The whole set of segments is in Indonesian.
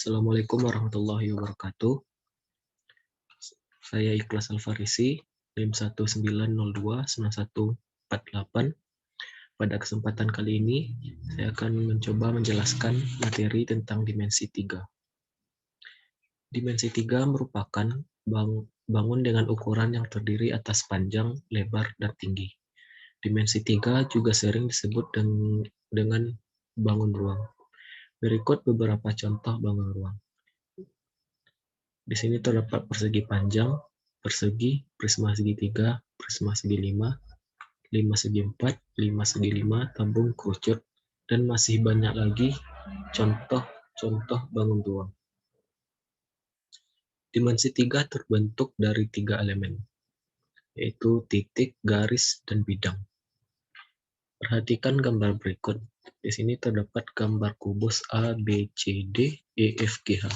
Assalamualaikum warahmatullahi wabarakatuh. Saya Ikhlas Alfarisi, NIM 19029148. Pada kesempatan kali ini, saya akan mencoba menjelaskan materi tentang dimensi 3. Dimensi 3 merupakan bangun dengan ukuran yang terdiri atas panjang, lebar, dan tinggi. Dimensi 3 juga sering disebut dengan bangun ruang. Berikut beberapa contoh bangun ruang. Di sini terdapat persegi panjang, persegi, prisma segitiga, prisma segi 5, 5 segi 4, 5 segi 5, tabung kerucut, dan masih banyak lagi contoh-contoh bangun ruang. Dimensi 3 terbentuk dari 3 elemen, yaitu titik, garis, dan bidang. Perhatikan gambar berikut. Di sini terdapat gambar kubus A, B, C, D, E, F, G, H.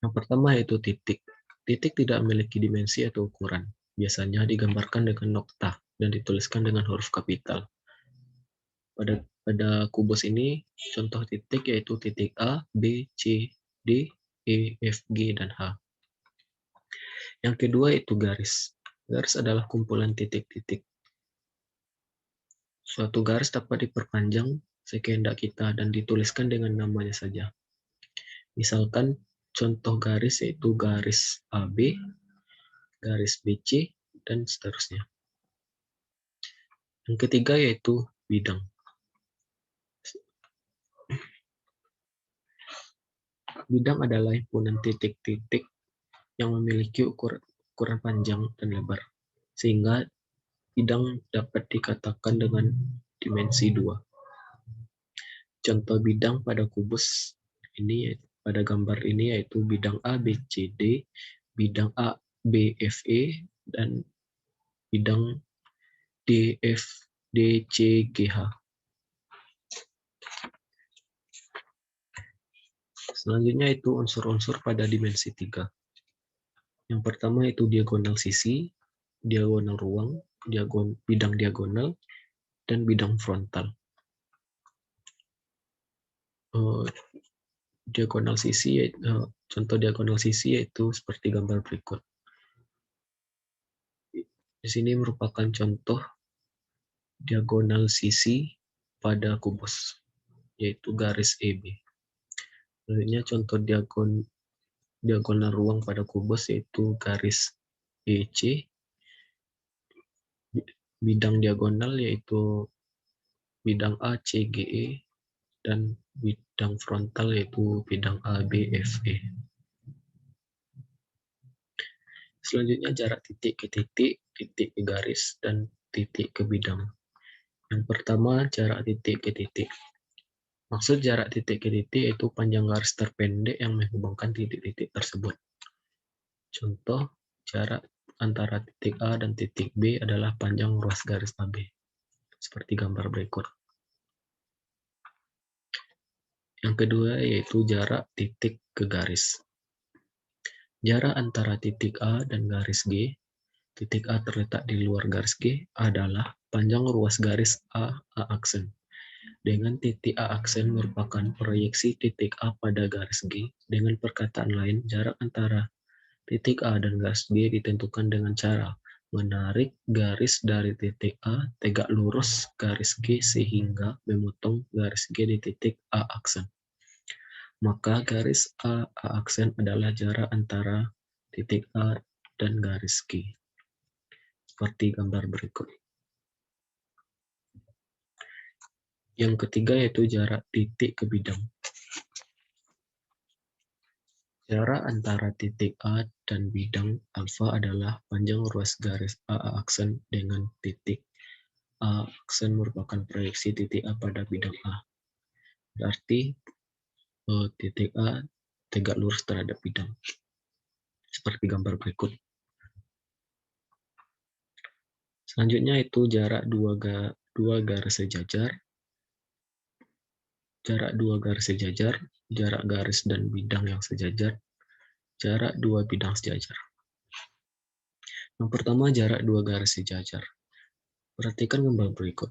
Yang pertama yaitu titik. Titik tidak memiliki dimensi atau ukuran. Biasanya digambarkan dengan nokta dan dituliskan dengan huruf kapital. Pada kubus ini, contoh titik yaitu titik A, B, C, D, E, F, G, dan H. Yang kedua yaitu garis. Garis adalah kumpulan titik-titik. Suatu garis dapat diperpanjang sekehendak kita dan dituliskan dengan namanya saja. Misalkan contoh garis yaitu garis AB, garis BC, dan seterusnya. Yang ketiga yaitu bidang. Bidang adalah himpunan titik-titik yang memiliki ukuran panjang dan lebar, sehingga bidang dapat dikatakan dengan dimensi 2. Contoh bidang pada kubus ini, pada gambar ini yaitu bidang A, B, C, D, bidang A, B, F, E, dan bidang D, F, D, C, G, H. Selanjutnya itu unsur-unsur pada dimensi 3. Yang pertama itu diagonal sisi, diagonal ruang, bidang diagonal, dan bidang frontal. Diagonal sisi, contoh diagonal sisi yaitu seperti gambar berikut. Di sini merupakan contoh diagonal sisi pada kubus, yaitu garis EB. Selanjutnya contoh diagonal ruang pada kubus yaitu garis EC. Bidang diagonal yaitu bidang ACGE, dan bidang frontal yaitu bidang ABFE. Selanjutnya jarak titik ke titik, titik ke garis, dan titik ke bidang. Yang pertama jarak titik ke titik. Maksud jarak titik ke titik yaitu panjang garis terpendek yang menghubungkan titik-titik tersebut. Contoh jarak antara titik A dan titik B adalah panjang ruas garis AB. Seperti gambar berikut. Yang kedua yaitu jarak titik ke garis. Jarak antara titik A dan garis G, titik A terletak di luar garis G, adalah panjang ruas garis A aksen. Dengan titik A aksen merupakan proyeksi titik A pada garis G. Dengan perkataan lain, jarak antara titik A dan garis G ditentukan dengan cara menarik garis dari titik A tegak lurus garis G sehingga memotong garis G di titik A aksen. Maka garis A aksen adalah jarak antara titik A dan garis G. Seperti gambar berikut. Yang ketiga yaitu jarak titik ke bidang. Jarak antara titik A dan bidang alfa adalah panjang ruas garis A aksen dengan titik A aksen merupakan proyeksi titik A pada bidang A. Berarti titik A tegak lurus terhadap bidang. Seperti gambar berikut. Selanjutnya itu jarak dua garis sejajar. Jarak dua garis sejajar, jarak garis dan bidang yang sejajar, jarak dua bidang sejajar. Yang pertama jarak dua garis sejajar. Perhatikan gambar berikut.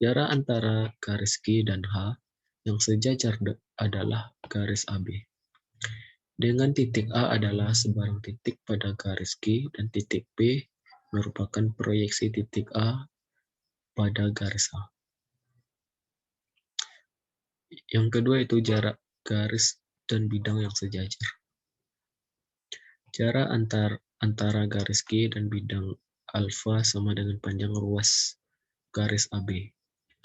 Jarak antara garis G dan H Yang sejajar adalah garis AB. Dengan titik A adalah sebarang titik pada garis G dan titik B merupakan proyeksi titik A pada garis A. Yang kedua itu jarak garis dan bidang yang sejajar. Jarak antara garis G dan bidang alfa sama dengan panjang ruas garis AB.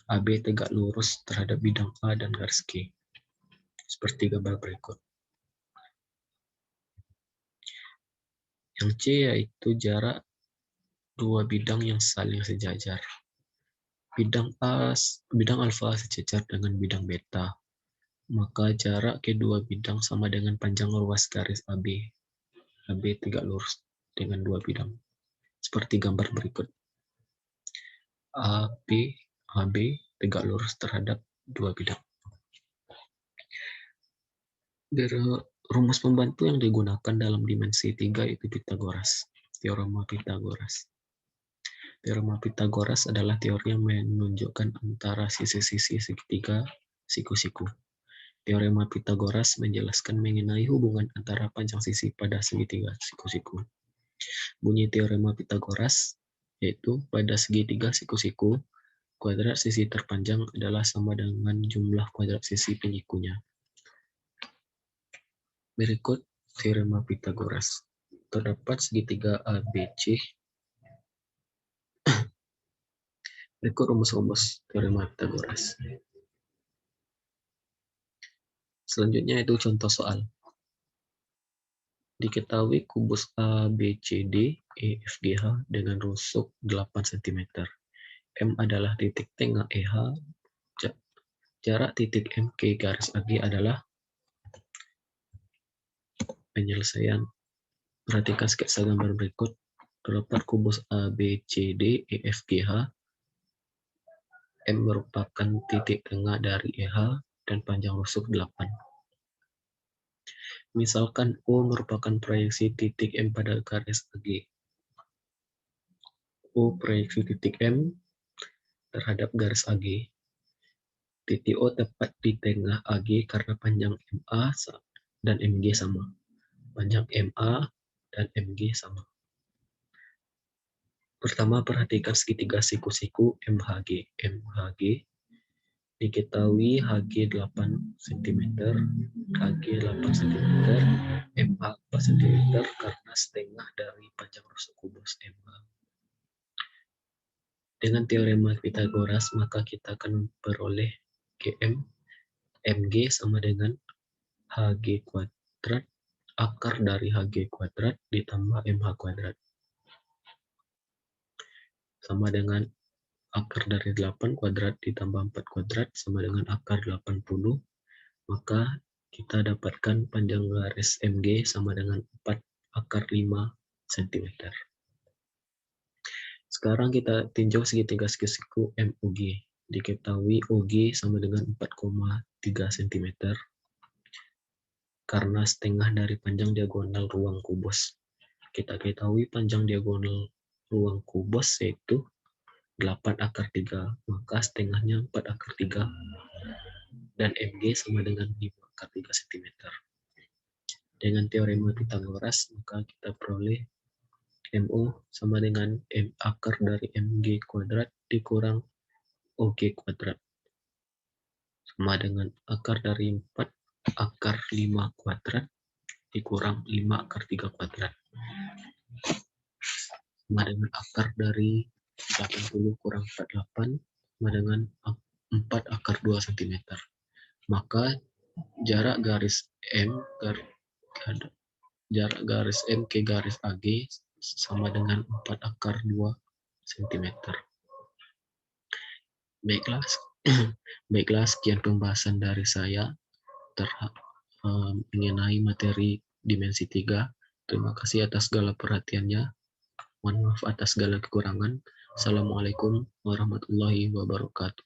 AB tegak lurus terhadap bidang A dan garis G. Seperti gambar berikut. Yang C yaitu jarak dua bidang yang saling sejajar. Bidang alfa sejajar dengan bidang beta, maka jarak kedua bidang sama dengan panjang ruas garis AB. AB tegak lurus dengan dua bidang. Seperti gambar berikut. AB tegak lurus terhadap dua bidang. Rumus pembantu yang digunakan dalam dimensi 3 itu Pitagoras. Teorema Pitagoras. Teorema Pitagoras adalah teori yang menunjukkan antara sisi-sisi segitiga siku-siku. Teorema Pitagoras menjelaskan mengenai hubungan antara panjang sisi pada segitiga siku-siku. Bunyi teorema Pitagoras yaitu pada segitiga siku-siku, kuadrat sisi terpanjang adalah sama dengan jumlah kuadrat sisi penyikunya. Berikut teorema Pitagoras. Terdapat segitiga ABC. Berikut rumus-rumus teorema Pitagoras. Selanjutnya itu contoh soal. Diketahui kubus ABCD EFGH dengan rusuk 8 cm. M adalah titik tengah EH. Jarak titik M ke garis AG adalah penyelesaian. Perhatikan sketsa gambar berikut. Terdapat kubus ABCD EFGH. M merupakan titik tengah dari EH dan panjang rusuk 8. Misalkan O merupakan proyeksi titik M pada garis AG. O proyeksi titik M terhadap garis AG. Titik O tepat di tengah AG karena panjang MA dan MG sama. Panjang MA dan MG sama. Pertama, perhatikan segitiga siku-siku MHG. MHG diketahui HG 8 cm, HG 8 cm, MH 4 cm karena setengah dari panjang rusuk kubus MH. Dengan teorema Pitagoras, maka kita akan memperoleh GM MG sama dengan HG kuadrat akar dari HG kuadrat ditambah MH kuadrat. Sama dengan akar dari 8 kuadrat ditambah 4 kuadrat sama dengan akar 80. Maka kita dapatkan panjang garis MG sama dengan 4 akar 5 cm. Sekarang kita tinjau segitiga siku MOG. Diketahui OG sama dengan 4,3 cm karena setengah dari panjang diagonal ruang kubus. Kita ketahui panjang diagonal ruang kubus yaitu 8 akar 3, maka setengahnya 4 akar 3, dan MG sama dengan 5 akar 3 cm. Dengan teorema Pitagoras, maka kita peroleh MO sama dengan M akar dari MG kuadrat dikurang OG kuadrat. Sama dengan akar dari 4 akar 5 kuadrat dikurang 5 akar 3 kuadrat. Sama dengan akar dari 80 kurang 48 sama dengan 4 akar 2 cm. Maka jarak garis M ke garis AG sama dengan 4 akar 2 cm. Baiklah, sekian pembahasan dari saya mengenai materi dimensi 3. Terima kasih atas segala perhatiannya. Mohon maaf atas segala kekurangan. Assalamualaikum warahmatullahi wabarakatuh.